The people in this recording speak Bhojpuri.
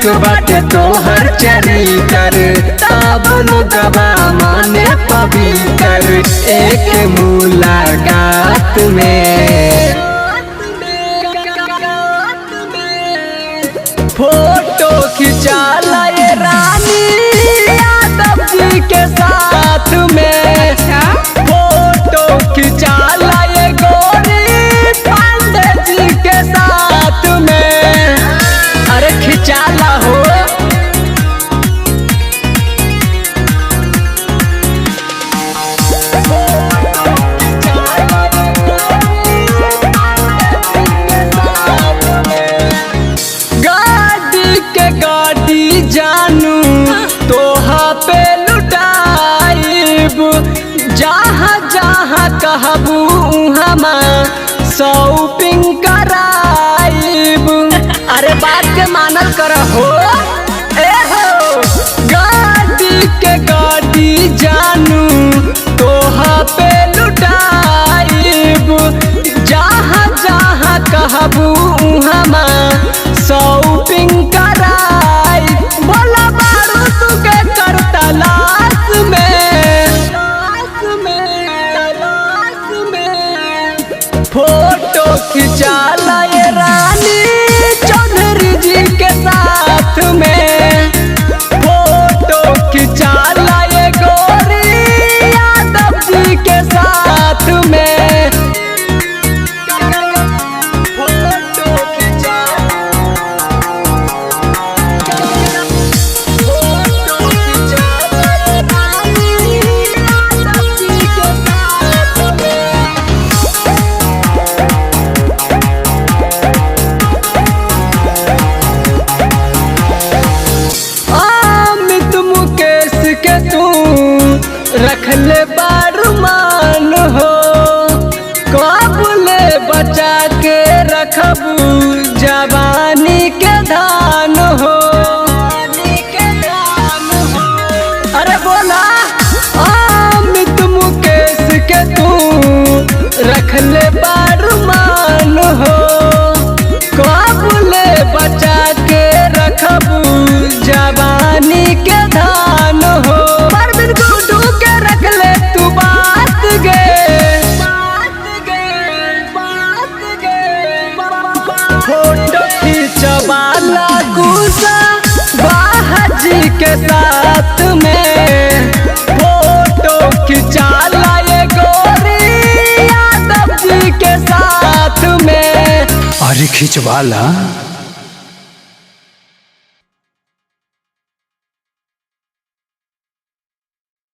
नाजुक बाटे तोहर चरित्र, तब लोगवा माने पवित्र। एक मुलाकात में फोटो खिंचा लाए रानी यादव जी के साथ में। फोटो खिंचा लाए गोरी पांडे जी के साथ में। अरे खिंचा ला हो। गाड़ी जानू तोहा पे लुटाइब, जहाँ जहाँ कहबू हमा शॉपिंग कराइब। अरे बात के मानल कर हो। ए हो गाड़ी जानू तोहा पे लुटाइब, जहाँ जहाँ कहबू हमा शॉपिंग कराई। बोला बारू तू के कर तलाश में फोटो खिंचा लाए रानी चौधरी जी के साथ में। फोटो खिंचा लाए गोरी यादव जी के साथ में। रख ले बारमान हो, काबुले बचा के रखबू जवानी के धान हो। अरे बोला अमित मुकेश के तू रख ले बारमान हो, काबुले बचा के रखबू जवानी के धान हो। रख ले तू बात फोटो खींचवाला गुस्सा बाहाजी के साथ में। फोटो खिंचा लाए गोरी यादव जी के साथ में। अरे खिंचवाला।